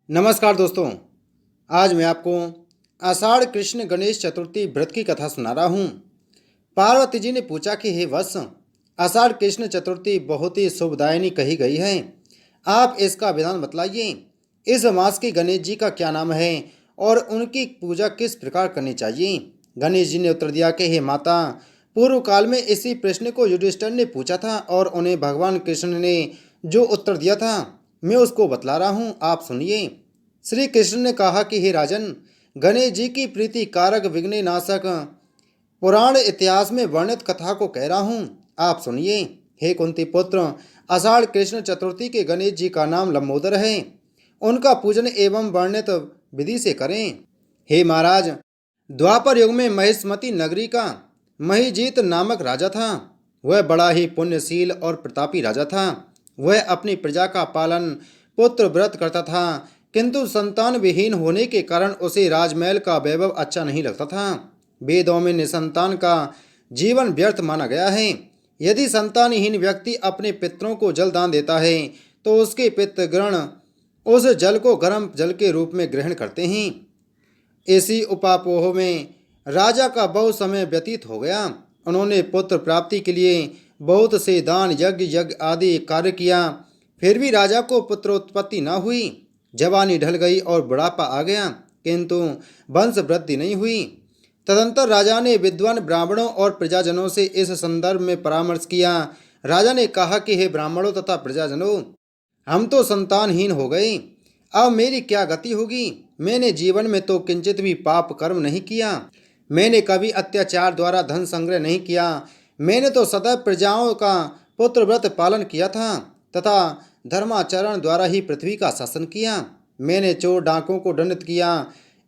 नमस्कार दोस्तों। आज मैं आपको आषाढ़ कृष्ण गणेश चतुर्थी व्रत की कथा सुना रहा हूँ। पार्वती जी ने पूछा कि हे वत्स, आषाढ़ कृष्ण चतुर्थी बहुत ही शुभदायिनी कही गई है। आप इसका विधान बतलाइए। इस मास के गणेश जी का क्या नाम है और उनकी पूजा किस प्रकार करनी चाहिए। गणेश जी ने उत्तर दिया कि हे माता, पूर्व काल में इसी प्रश्न को युधिष्ठिर ने पूछा था और उन्हें भगवान कृष्ण ने जो उत्तर दिया था मैं उसको बतला रहा हूँ, आप सुनिए। श्री कृष्ण ने कहा कि हे राजन, गणेश जी की प्रीति कारक विघ्न नाशक पुराण इतिहास में वर्णित कथा को कह रहा हूँ, आप सुनिए। हे कुंती पुत्र, आषाढ़ कृष्ण चतुर्थी के गणेश जी का नाम लंबोदर है। उनका पूजन एवं वर्णित विधि से करें। हे महाराज, द्वापर युग में महेशमती नगरी का महीजीत नामक राजा था। वह बड़ा ही पुण्यशील और प्रतापी राजा था। वह अपनी प्रजा का पालन पुत्र व्रत करता था, किंतु संतान विहीन होने के कारण उसे राजमहल का वैभव अच्छा नहीं लगता था। वेदों में निसंतान का जीवन व्यर्थ माना गया है। यदि संतानहीन व्यक्ति अपने पितरों को जल दान देता है तो उसके पितृगण उस जल को गर्म जल के रूप में ग्रहण करते हैं। इसी उपापोह में राजा का बहुत समय व्यतीत हो गया। उन्होंने पुत्र प्राप्ति के लिए बहुत से दान यज्ञ आदि कार्य किया, फिर भी राजा को पुत्रोत्पत्ति न हुई। जवानी ढल गई और बुढ़ापा आ गया, किंतु वंश वृद्धि नहीं हुई। तदंतर राजा ने विद्वान ब्राह्मणों और प्रजाजनों से इस संदर्भ में परामर्श किया। राजा ने कहा कि हे ब्राह्मणों तथा प्रजाजनों, हम तो संतानहीन हो गए। अब मेरी क्या गति होगी। मैंने जीवन में तो किंचित भी पाप कर्म नहीं किया। मैंने कभी अत्याचार द्वारा धन संग्रह नहीं किया। मैंने तो सदैव प्रजाओं का पुत्रव्रत पालन किया था तथा धर्माचरण द्वारा ही पृथ्वी का शासन किया। मैंने चोर डाकों को दंडित किया,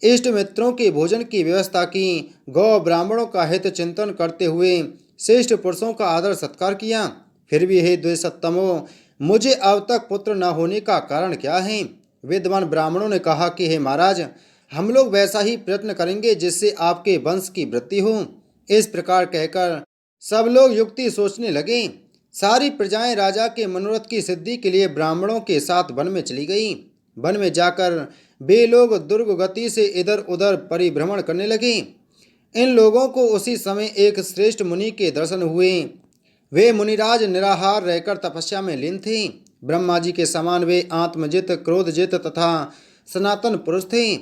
इष्ट मित्रों के भोजन की व्यवस्था की, गौ ब्राह्मणों का हित चिंतन करते हुए श्रेष्ठ पुरुषों का आदर सत्कार किया। फिर भी हे द्विसत्तमो, मुझे अब तक पुत्र न होने का कारण क्या है। विद्वान ब्राह्मणों ने कहा कि हे महाराज, हम लोग वैसा ही प्रयत्न करेंगे जिससे आपके वंश की वृद्धि हो। इस प्रकार कहकर सब लोग युक्ति सोचने लगे। सारी प्रजाएं राजा के मनोरथ की सिद्धि के लिए ब्राह्मणों के साथ वन में चली गई। वन में जाकर वे लोग दुर्ग गति से इधर उधर परिभ्रमण करने लगे। इन लोगों को उसी समय एक श्रेष्ठ मुनि के दर्शन हुए। वे मुनिराज निराहार रहकर तपस्या में लीन थे। ब्रह्मा जी के समान वे आत्मजित, क्रोधजित तथा सनातन पुरुष थे।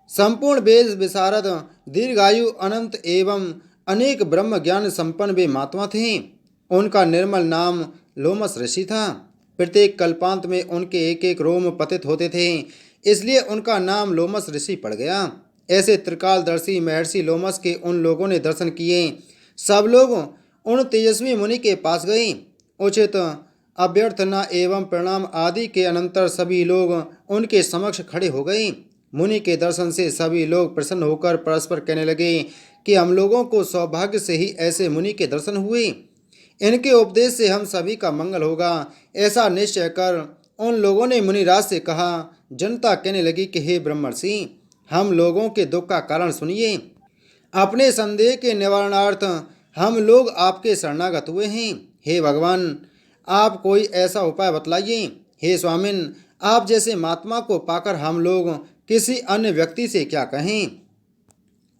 संपूर्ण वेद विशारद, दीर्घायु, अनंत एवं अनेक ब्रह्म ज्ञान संपन्न वे महात्मा थे। उनका निर्मल नाम लोमस ऋषि था। प्रत्येक कल्पांत में उनके एक एक रोम पतित होते थे, इसलिए उनका नाम लोमस ऋषि पड़ गया। ऐसे त्रिकालदर्शी महर्षि लोमस के उन लोगों ने दर्शन किए। सब लोग उन तेजस्वी मुनि के पास गए। उचित अभ्यर्थना एवं प्रणाम आदि के अनंतर सभी लोग उनके समक्ष खड़े हो गए। मुनि के दर्शन से सभी लोग प्रसन्न होकर परस्पर कहने लगे कि हम लोगों को सौभाग्य से ही ऐसे मुनि के दर्शन हुए। इनके उपदेश से हम सभी का मंगल होगा, ऐसा निश्चय कर उन लोगों ने मुनिराज से कहा। जनता कहने लगी कि हे ब्रह्मर्षि, हम लोगों के दुख का कारण सुनिए। अपने संदेह के निवारणार्थ हम लोग आपके शरणागत हुए हैं। हे भगवान, आप कोई ऐसा उपाय बतलाइए। हे स्वामिन, आप जैसे महात्मा को पाकर हम लोग किसी अन्य व्यक्ति से क्या कहें।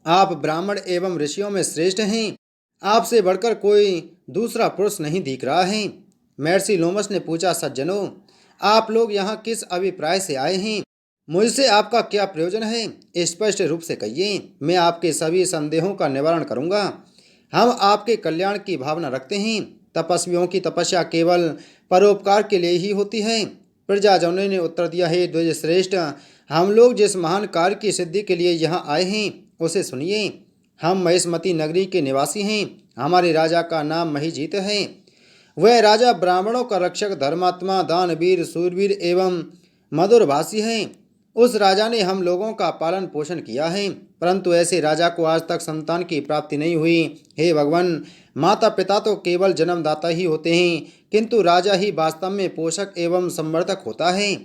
आप ब्राह्मण एवं ऋषियों में श्रेष्ठ हैं। आपसे बढ़कर कोई दूसरा पुरुष नहीं दिख रहा है। महर्षि लोमस ने पूछा, सज्जनों, आप लोग यहाँ किस अभिप्राय से आए हैं। मुझसे आपका क्या प्रयोजन है, स्पष्ट रूप से कहिए। मैं आपके सभी संदेहों का निवारण करूँगा। हम आपके कल्याण की भावना रखते हैं। तपस्वियों की तपस्या केवल परोपकार के लिए ही होती है। प्रजाजनों ने उत्तर दिया, हे द्विज श्रेष्ठ, हम लोग जिस महान कार्य की सिद्धि के लिए यहाँ आए हैं उसे सुनिए। हम महेशमती नगरी के निवासी हैं। हमारे राजा का नाम महीजीत है। वह राजा ब्राह्मणों का रक्षक, धर्मात्मा, दानवीर, सूरवीर एवं मधुरभाषी है। उस राजा ने हम लोगों का पालन पोषण किया है, परंतु ऐसे राजा को आज तक संतान की प्राप्ति नहीं हुई। हे भगवान, माता पिता तो केवल जन्मदाता ही होते हैं, किंतु राजा ही वास्तव में पोषक एवं संवर्धक होता है।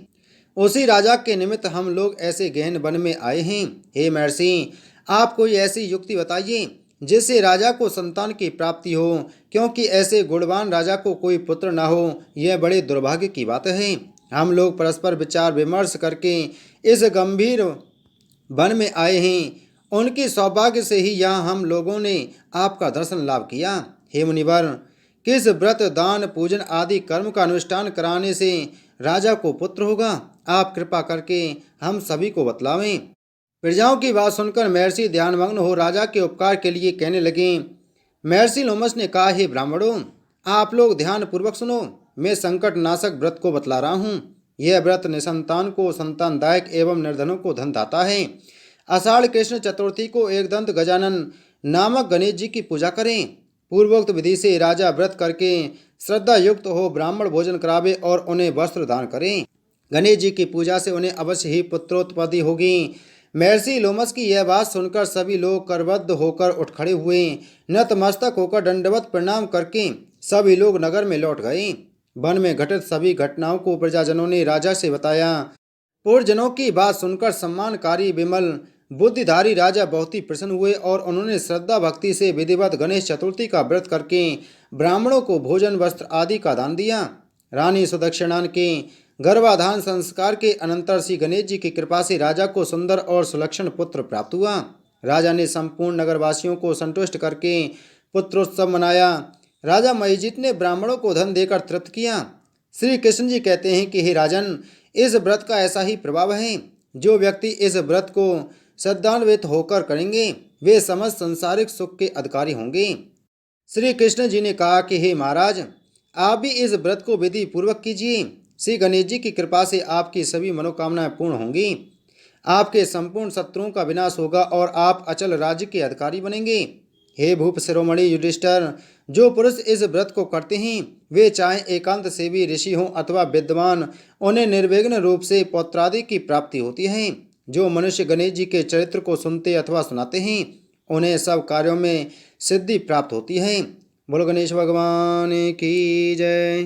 उसी राजा के निमित्त हम लोग ऐसे गहन वन में आए हैं। हे महर्षि, आप कोई ऐसी युक्ति बताइए जिससे राजा को संतान की प्राप्ति हो, क्योंकि ऐसे गुणवान राजा को कोई पुत्र न हो, यह बड़े दुर्भाग्य की बात है। हम लोग परस्पर विचार विमर्श करके इस गंभीर वन में आए हैं। उनके सौभाग्य से ही यहाँ हम लोगों ने आपका दर्शन लाभ किया। हे मुनिवर, किस व्रत दान पूजन आदि कर्म का अनुष्ठान कराने से राजा को पुत्र होगा? आप कृपा करके हम सभी को बतलावें। प्रजाओं की बात सुनकर महर्षि ध्यानमग्न हो राजा के उपकार के लिए कहने लगे। महर्षि लोमस ने कहा, हे ब्राह्मणों, आप लोग ध्यान पूर्वक सुनो। मैं संकट नाशक व्रत को बतला रहा हूँ। यह व्रत निसंतान को संतानदायक एवं निर्धनों को धन दाता है। आषाढ़ कृष्ण चतुर्थी को एकदंत गजानन नामक गणेश जी की पूजा करें। पूर्वोक्त विधि से राजा व्रत करके श्रद्धा युक्त हो ब्राह्मण भोजन करावे और उन्हें वस्त्र दान करें। गणेश जी की पूजा से उन्हें अवश्य ही पुत्रोत्पत्ति होगी। महर्षि लोमस की यह बात सुनकर सभी लोग करबद्ध होकर उठ खड़े हुए। नतमस्तक होकर दंडवत प्रणाम करके सभी लोग नगर में लौट गए। वन में घटित सभी घटनाओं को प्रजाजनों ने राजा से बताया। पूर्वजनों की बात सुनकर सम्मानकारी विमल बुद्धिधारी राजा बहुत ही प्रसन्न हुए और उन्होंने श्रद्धा भक्ति से विधिवत गणेश चतुर्थी का व्रत करके ब्राह्मणों को भोजन वस्त्र आदि का दान दिया। रानी सुदक्षिणान के गर्भाधान संस्कार के अनंतर श्री गणेश जी की कृपा से राजा को सुंदर और सुलक्षण पुत्र प्राप्त हुआ। राजा ने संपूर्ण नगरवासियों को संतुष्ट करके पुत्रोत्सव मनाया। राजा महिजीत ने ब्राह्मणों को धन देकर तृप्त किया। श्री कृष्ण जी कहते हैं कि हे राजन, इस व्रत का ऐसा ही प्रभाव है। जो व्यक्ति इस व्रत को श्रद्धान्वित होकर करेंगे वे समस्त संसारिक सुख के अधिकारी होंगे। श्री कृष्ण जी ने कहा कि हे महाराज, आप भी इस व्रत को विधि पूर्वक कीजिए। श्री गणेश जी की कृपा से आपकी सभी मनोकामनाएं पूर्ण होंगी। आपके संपूर्ण शत्रुओं का विनाश होगा और आप अचल राज्य के अधिकारी बनेंगे। हे भूप शिरोमणि युधिष्ठिर, जो पुरुष इस व्रत को करते हैं वे चाहे एकांत सेवी ऋषि हों अथवा विद्वान, उन्हें निर्विघ्न रूप से पौत्रादि की प्राप्ति होती है। जो मनुष्य गणेश जी के चरित्र को सुनते अथवा सुनाते हैं उन्हें सब कार्यों में सिद्धि प्राप्त होती है। बोलो गणेश भगवान की जय।